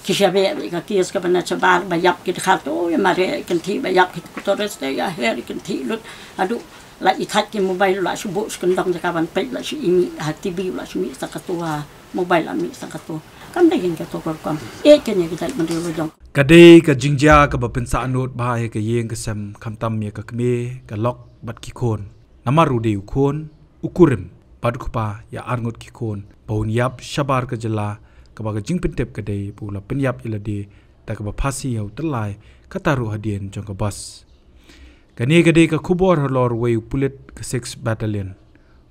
kisah berak kias ke mana sebar bayap kita khato ya mari kenti bayap kita kutores ya her kenti lut aduh la ikat ke mobile la subuh sekendang jakaban pe la si ini hati bi la si sakatua mobile ami sakatua kam daging ka to kam kenya kita mendiru jong kadai ka jingja ka bapensa anut bahaya ka yeng ka sem khamtam ya ka kme ka lok bat ki khon namaru de khon ukurim bad khupa ya arngot ki khon baun yap shabar ka jala ka ba jing pentep ka dei pula penyap ilade ta ka ba phasi hau telai ka taru hadien jong ka bas kani ka dei ka khubor lor wei pulit ka 6 battalion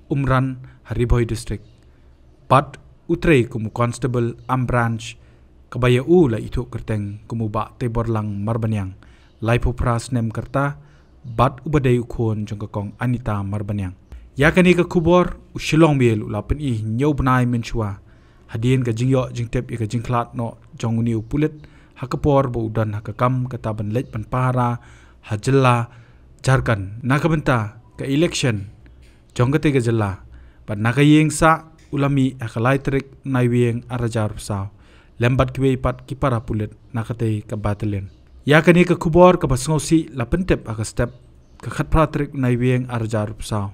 umran haribhoi district pat utrei kumu constable ambranch kabaya u la itu kerteng kumu ba te borlang marbanyang laipo pras nem kerta bat ubadai ukhon jong ka kong anita marbanyang ya kani ka khubor ushilong bel la pen I nyau bnai menchua hadien ka jingyo jingtep ka jingklat no jonguni upulit hakapor bo udan hakakam kataban lej pan para hajella jarkan nakabenta ka election jongkate ka jella pat nakayeng sa ulami akalai trik naiweng arajar saw lembat kwe pat kipara pulit nakate ka battalion ya kani ka khubor ka basngosi la pentep aka step ka khat pratrik naiweng arajar saw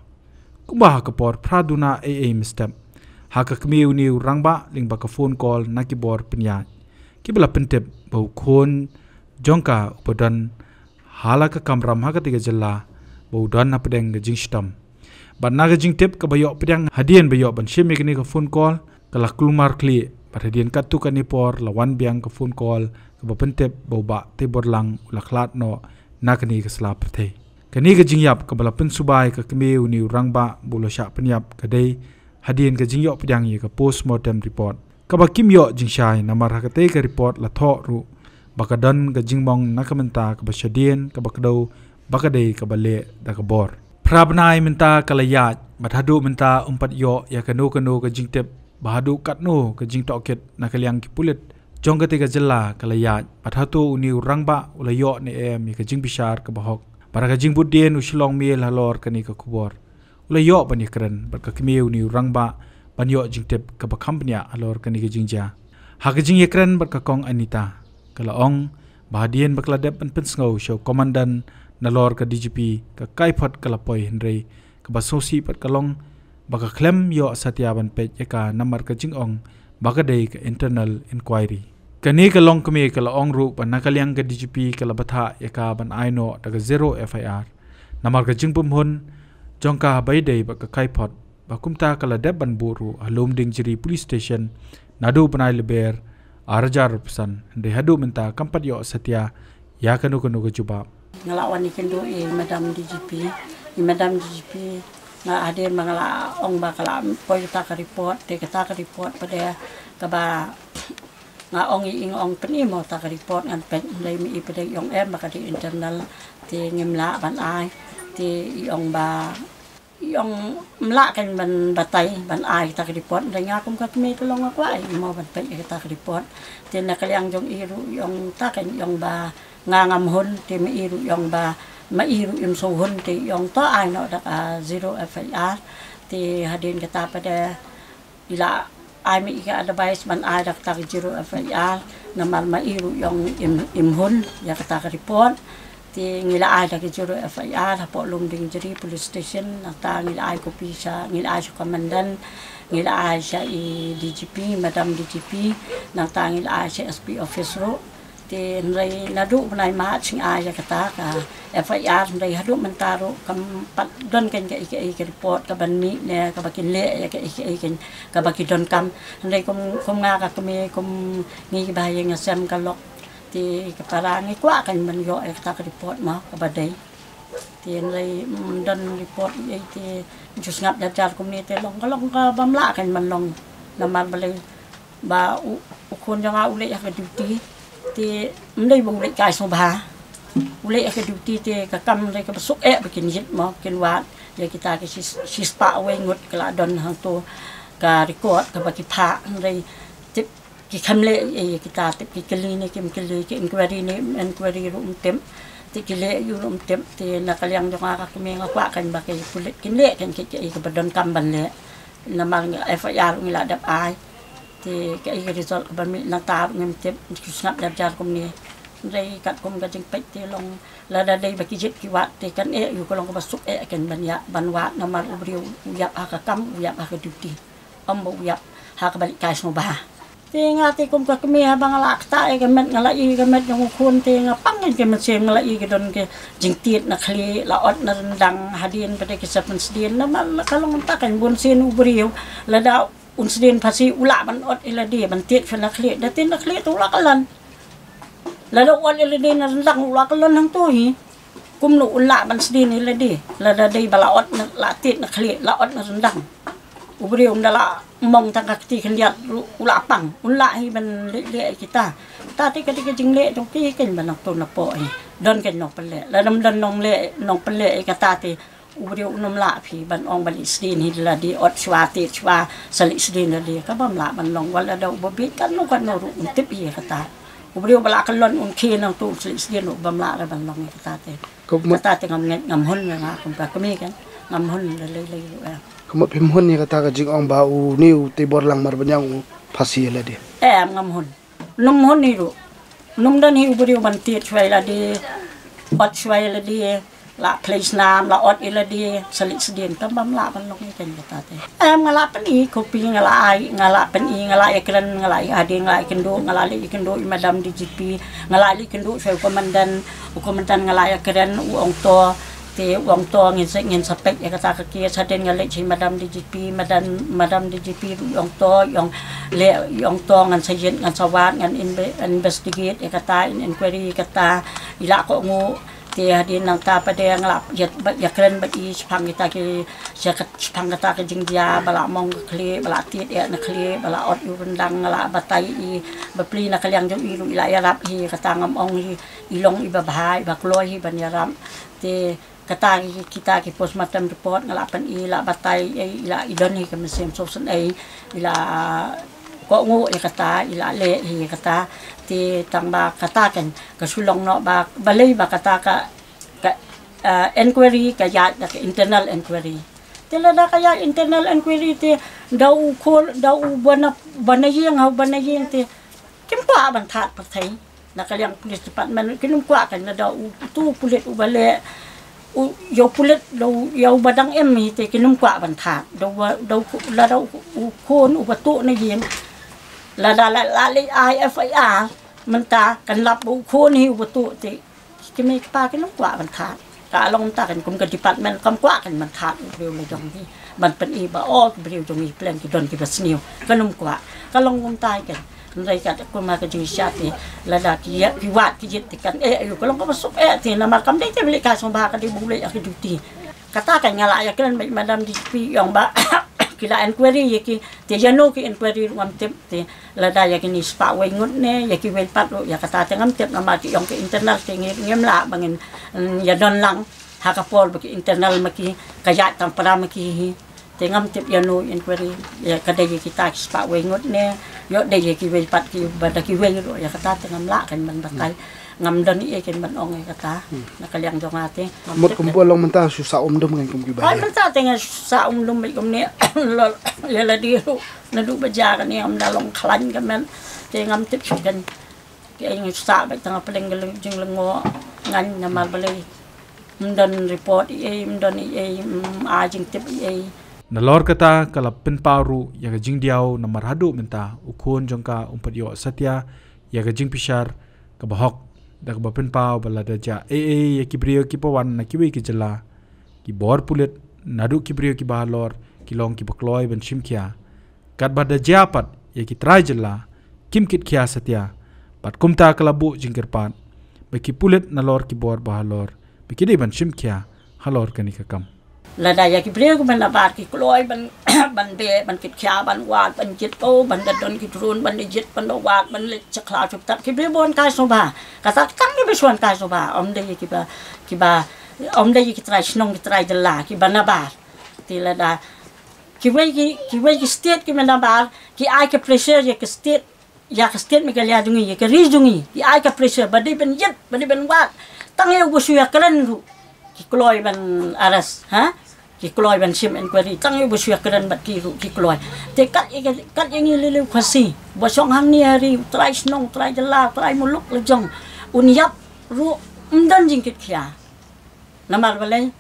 kumba ka por praduna aim step haka kmiu niu rangba ling baka phone call nakibor pinya kibla pentep bau khon jongka upadan halaka kamram haka tiga jalla bau dan apdeng ga jingstam ban naga jingtep ka bayo pedang hadien bayo ban sheme kini ka phone call kala klumar kli par hadien katu kani por lawan biang ka phone call ka ba pentep bau ba te borlang ulaklat no nakani ka slap the kani ga jingyap ka bala pen subai ka kmiu niu rangba bulo sha penyap kadai hadien ka jingyo pedang ye ka postmortem report ka ba kimyo jingshai namar hakate ka report la tho ru bakadan ka jingmong nakamenta ka ba shadien ka bakdo bakadei ka bale da ka bor prabnai menta kalayat bathadu menta umpat yo ya kanu ka jingtep bahadu katno ka jingtoket nakalyang ki pulit jongkate ka jella kalayat bathatu uni rangba ulayo ne em ka jingbishar ka bahok para ka jingbudien ushilong miel halor kani ka kubor ulayo bani kren bar ka kmiu ni rangba banyo jingtep ka bakampnya alor kani ka jingja ha ka jing yekren bar ka kong anita kalaong bahadien bakladep pen pensngau show komandan nalor ka DGP ka kaiphat kalapoi henrei ka basosi pat kalong baka klem yo satyaban pej eka namar ka jingong baka dei ka internal inquiry kani ka long kami ka laong ru pa nakalyang ka DGP ka labatha eka ban aino daga 0 FIR namar ka jingpum hun jongka baidei baka kaiphat bakumta kala deban buru halum ding jiri police station nadu banai leber arajar pesan de hadu menta kampat yo satya ya kanu ka jubab ngalawan ikendu madam DGP nga aden mangala ong bakala poyta ka report te ka report pada ka ba nga ong ing penimo ta ka report ngan pe dai mi ipede yong em baka di internal te ngimla ban ai te yong ba yong mla kan ban batay ban ai ta ka report dai nga kum ka mi tulong ako ai mo ban pe ka report te nakalyang jong iru yong ta kan yong ba nga ngamhon te mi iru yong ba mairu im sohon te yong to ai no da 0 FIR te hadin kata pada ila ai mi ka advice man ai da ta 0 FIR namal mairu yong imhon ya kata ka report te ngila ai da 0 FIR hapo lum ding jeri police station ta ngila ai kopi sa ngila ai komandan ngila ai sa DGP madam DGP na ta ngila ai sa SP office ro te nrai nadu banai ma sing ai ya kata ka FIR nrai hadu mentaro kam pat don kan ka report ka ban mi ne ka bakin le ya ka ka bakin don kam nrai kum nga ka kami kum ngi bahaya nga sam ka lok te ka para ngi kwa kan man yo ya kata ka report ma ka badai te nrai don report ye te jus ngap jar kum ni te long ka bamla kan man long namal bale ba ukun janga ule ya ka duty ti mlei bung lei kai so ba ule ka duty te ka kam le ka besuk bikin hit mo kin wat ya kita ke sispa we ngut kala don hang to ka record ka baki pha le tip ki khamle kita tip ki kali ne kim kali ki inquiry room tem ti kile yu room tem te nakalyang jong ka kami ngakwa kan ba kay pulit kin le kan ki ka badon kam ban le namang FIR ngila dap ai thì cái result của mình là ta ngem tiếp ngap dar kum ni dai kat kum ga jing pek ti long la da dai baki jit ki wat ti kan yu ko long ko basuk kan ban ya ban wat na mar ubriu yap ha kam yap ha duty bu yap ha ka balik kai so ba ti ngati kum ka kemi ha bang la ta kan met ngala i kan met yang khun ti ngapang kan met sem ngala i ke don ke jing tiet na khli la ot na rendang hadin pada ke sapen sedien na kalong ta kan bon sin ubriu la da unsdin pasi ula ban ot ila dia ban tiet fana khli da tin khli tu ula kalan la do ot ila dia na rendang ula kalan hang tu hi kum nu ula ban sdin ila dia la da dei bala ot na la tiet na khli la ot na rendang ubriu ndala mong tang kakti kan dia ula pang ula hi ban le kita ta ti ka jing le tong ki ken ban nak tu na po hi don ken nok pele la dam don nong le nong pele ka ta ti ubriu nom la phi ban ong ban isdin hi la di ot chwa ti chwa sali isdin la di ka bam la ban long wala da bo bi kan no kan no ru tip hi ka ta ubriu bala kan lon un ki nang tu sali isdin no bam la ban long ka ta te ka ta te ngam hun nga kum ka mi kan ngam hun le le Kamu pemhun ni kata ka jing ong bau niu te bor lang mar banyang phasi la di ngam hun num hun ni ru num dan hi ubriu ban ti chwa la di ot chwa la di la place nam la ot ila di salik sedien kan bam la ban long ni kan kata te ngala pen i kopi ngala ai ngala pen i ngala ekran ngala ade ngala kendo ngala li kendo madam DGP ngala li kendo saya komandan ngala ekran uong to te uong to ngin sapek ya kata ke saden ngale chi madam DGP uong to yang le uong to ngan sajen ngan sawat ngan investigate ya kata inquiry kata ila ko ngu ti hadin nang ta pada nglap ya keren bagi sepang kita ke sepang kata ke jing dia bala mong kli bala tiet ya na kli bala ot yu rendang ngala batai i bapli na kalyang jong ilu ila ya rap hi kata ngam ong hi ilong iba bahai ba kloi hi ban ya ram ti kata kita ke postmortem report ngala pan i la batai ila idon hi ke mesim sosen ai ila ko ngu ya kata ila le hi kata ti tang ba kata kan kasulong no ba balay ba kata ka inquiry ka ya ka internal inquiry tila da kaya internal inquiry ti daw banayeng ti kimpa ban that patay nakalyang police department kinum kwa kan na daw tu pulit ubale yo pulit daw yo badang em ti kinum kwa ban that daw kon ubatu na yin la IFIRมันตากันรับบุคคลหิวประตูติจะไม่ปากันน้องกว่ามันขาดกะลงตากันกุมกันดิปัตมันคำกว่ากันมันขาดเร็วเลยจังที่มันเป็นอีบะอ้อเร็วจังมีแปลงกิดอนกิบัสนิวก็น้องกว่าก็ลงตายกันในการกุมมากันจุชาติระดับที่พิวัตที่ยึดติกันอยู่ก็ลงก็มาสุกที่นำมากำได้จะบริการสมบัติกันที่บุเลยอากิดูตีกะตากันงาละอยากกันมาดามดิปียองบะkila inquiry yaki te jano ki inquiry ngam tip te lada yaki ni spa we ngut ne yaki wel pat lo yakata te ngam tip nama ki yong ke internal te ngem la bangin ya don lang hakapol baki internal maki kaya tam para maki te ngam tip jano inquiry ya kada yaki ta spa we ngut ne yo de yaki wel pat ki bada ki wel lo yakata te ngam la kan man bakai ngam don i ken ban ong kata nakalyang jong ate mot kumpul long menta susah dum ngan kum ki ba ai menta tenga sa dum mai kum ne la di ru na du baja kan ni am dalong klan kan men te ngam tip kan ke ngi sa ba tanga peleng jeng lengo ngan na mal balai mdon report mdon a jing tip na lor kata kala pen paru ya ga jing diaw na marhadu menta ukon jongka umpat yo satya ya ga jing pishar ka bahok dak ba pen pau bala da ja ya kibrio ki pawan na kiwe ki jala ki bor pulet nadu kibrio ki balor ki long ki bakloi ban shimkia kat ba da ja pat ya ki trai jala kim kit kya satya pat kumta kalabu jingker pat ba ki pulet na lor ki bor balor bi ki de ban shimkia halor kani ka kam la da ya ki brio ko ban abat ki kloi ban ban be ban kit kya ban wat ban jit o ban da don ki drun ban jit ban wat ban le chakla chup tak ki brio bon kai so ba kata tang ni be suan kai so ba om de ki ba om de ki trai snong ki trai de la ki ban abat ti la da ki we ki state ki ban abat ki ai ka pressure ya ki state mi ka lia dungi ya ki rizungi ki ai ka pressure ba de ban jit ba de ban wat tang ye bu su ya kalen ru ki kloi ban aras ha ki kloi ban sim inquiry tang ibu syuk keran bat ki ru ki kloi te kat yang lele khasi bo song hang ni hari trai snong trai jela trai muluk lejong unyap ru mdan jing kit khia namar balai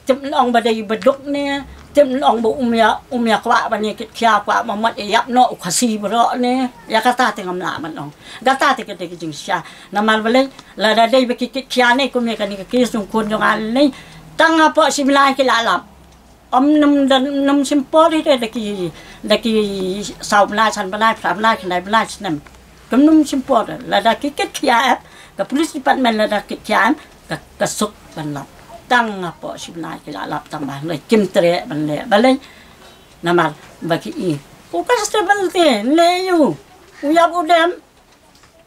tem ong badai beduk ne tem ong bu umya kwa ban ni kit khia kwa mamat yap no khasi bro ne ya kata te ngam la man ong gata te ke jing sha namar balai la da dai be kit khia ne ko me kan ki sung kun jong al ne tang apa similai ki la lap năm simple đi đây ki sau na san bana phạm na cái này bana năm cấm năm simple là đã cái kết kia cái police department là đã kết kia cái súc ban lap tăng apa similai ki la lap tăng banเลยkim tre ban le balai nama bagi ko ka stable te le yu uyap udem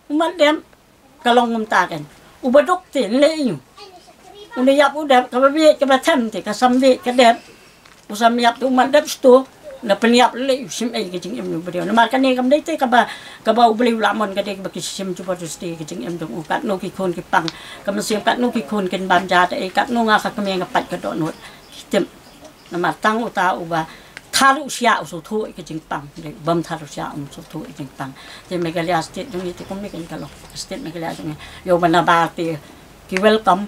umat dem kalong ngumta kan ubaduk te le yu uyap udem ka babi ka batam te ka sambi ka dem usam yap tu mandap sto na peniap le sim ai ke jing em nu brio na mar kan ni kam dei te ka ba ubli lamon ka de ba ki sim chu ba tu sti ke jing em dong u kat no ki khon ki pang kam sim kat no ki khon ken bam ja te kat no nga kha ka me nga pat ka do not tem na mar tang u ta u ba tharu sia u so thu ke jing pang de bam tharu sia u so thu ke jing pang te me ga lia state dong ni te kom me ken ka lo state me ga lia dong yo bana ba te ki welcome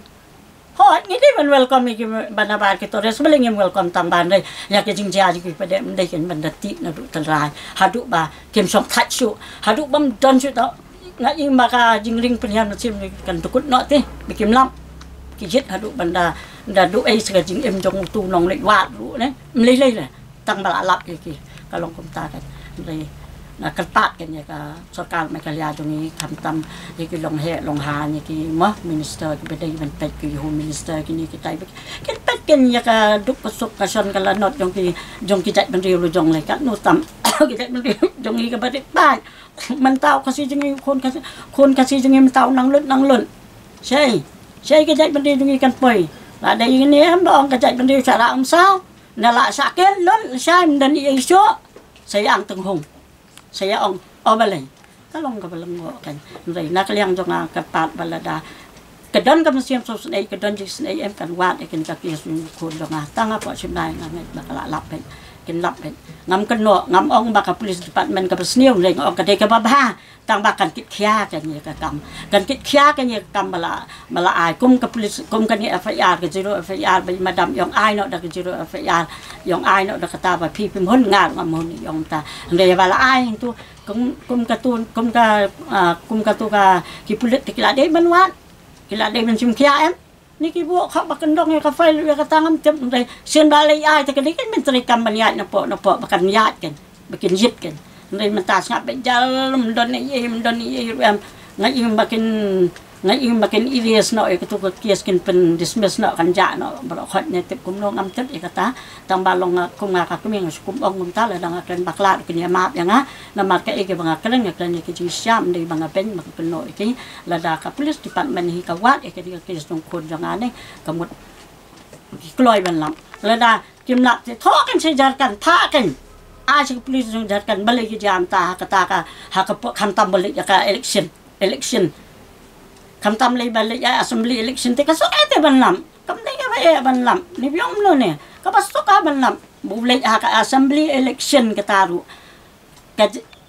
ini man welcome ki banabar ki tores beling welcome tamban dai ya ke jingja ji ki pade dai ken bandati na du talrai hadu ba kem som that su hadu bam don su to ngai maka jingling penyan sim kan tukut no te bikim lam ki jit hadu banda da du ai se jing em jong tu nong le wa ru ne mlei le tang bala lap ki kalong kom ta kan dai na kalpat kan ya ka sarkar mekalya jongi khamtam ye ki long he long ha ni ki ma minister ki bedai ban pet ki home minister ki ni ki tai ken pet ken ya ka duk pasuk ka son kala not jong ki jat ban riu lu jong le ka no tam ki jat ban riu jong ni ka ba bai man tao ka si jongi khon ka si jongi man tao nang lun sei ki jat ban riu jongi kan poi la dai ni ham dong ka jat ban riu sa la sao na la sa ken lun sai dan i so saya ang teng hong saya ong obalai kalong ka balang ngo kan rei nak liang jonga ka pat balada kedon ka siam so snei kedon ji snei em kan wat e kan ka ki su khon jonga tanga po simnai ngai bakala lap pen ken lap pen ngam kan no ngam ong ba ka police department ka sniu rei ong ka de ka ba tang ba kan kit khia kan ni ka kam kan kit khia kan ni kam bala ai kum ka police kum kan ni FIR ka zero FIR ba madam yong ai no da ka zero FIR yong ai no da ka ta ba pi pim hon ngang ngam hon yong ta rei bala ai tu kum ka tu ka ki police ki la de ban wat ki la de ban sim khia em ni ki bu kha ba kan dong ya ka file ya ka tangam tem rei sen balai ai ta kan ni kan menteri kam ban yat na po ba kan yat kan bikin yit kan rei mentas ngap bejal mdon ni em ngai makin iris no e tu ka kies kin pen dismiss no kan ja no bro khot ne tip kum no ngam tip e kata tang balong kum nga ka kuming kum ong kum ta la dang kan bakla kin ya map ya nga na mat ka e ke banga kren ya kan ni ki syam dei banga pen mak pen no ki la da ka police department hi ka wat e ke ki song kon janga ne ka mut kloi ban lam la da kim lap te tho kan se jar kan tha kan a se police jong jar kan balai ki jam ta ka ha ka kham tam balai ya ka election kham tam lei balai ya assembly election te ka so ate ban lam kam dei ka e ban lam ni byom no ne ka pas so ka ban lam bu lei ha ka assembly election ka taru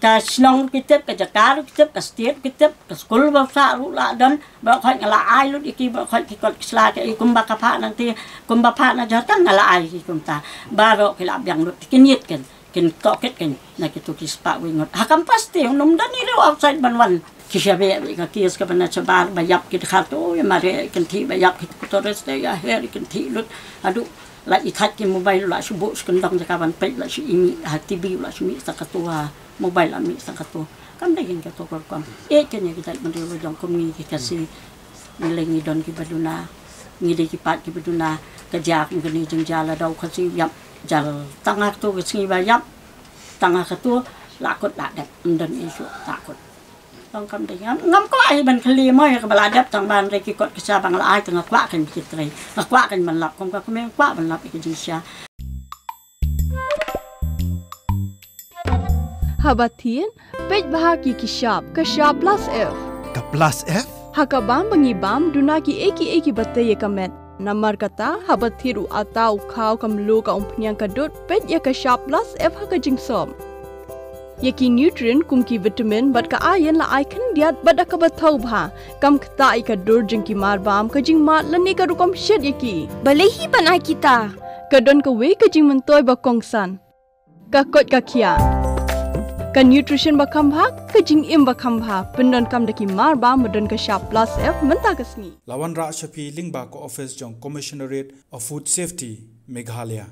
ka snong kitep ka jakar kitep ka state kitep ka school ba sa ru la dan ba khoi la ai lu iki ba khoi ki kot sla ka kum ba ka pha nang ti kum ba pha na jatan la ai ki kum ta ba ro ki la byang lu ki nyit ken ko ket ken na ki tu ki spa wi ngot ha kam pasti nom dan ni ro outside ban wan ki shabe ka kies ka bana chabar ba yap ki kha to ya mare ken thi ba yap ki to rest ya her ken thi lut adu la i that ki mobile la shu bo skun dang ka ban pe la shi imi ha tv la shi mi sakatua mobile la mi sakatua kam dai ka to ko kam e ken ya ki dai ban ro jong komunikasi ni lengi don ki baduna ni de ki pat ki baduna ka jak ni ni jing jala dau kha si yap jal tanga tu ki singi ba yap tanga ka tu la kot la dap ndan isu takut tong kam dei ngam ko ai ban khali mo ya ka bala dap tang ban re ki kot ki sa bang la ai tanga kwa kan ki tre kwa kan man lap kom ka kom kwa ban lap ki jing sha Habatien pej bahagi ki shop plus F ka plus F hakabam bangi bam duna ki eki bate ye kamet Namar kata habat thiru atau kau kamlu ka umpnyang kadut pet ya ka sharp plus F ha ka jingsom. Yaki nutrient kumki vitamin bat ka iron la icon diat bat ka bathau bha kam khta I ka dur jingki mar bam ka jing mat lani ka rukom shed yaki. Balehi banai kita. Kadon ka we ka jing mentoy ba kongsan. Ka kot ka kia. Ka nutrition ba khambha ka jing im ba khambha pendon kam daki mar ba medon ka sharp plus F menta kasni. Lawan Ra Shafi Lingba ko office jong Commissionerate of Food Safety Meghalaya.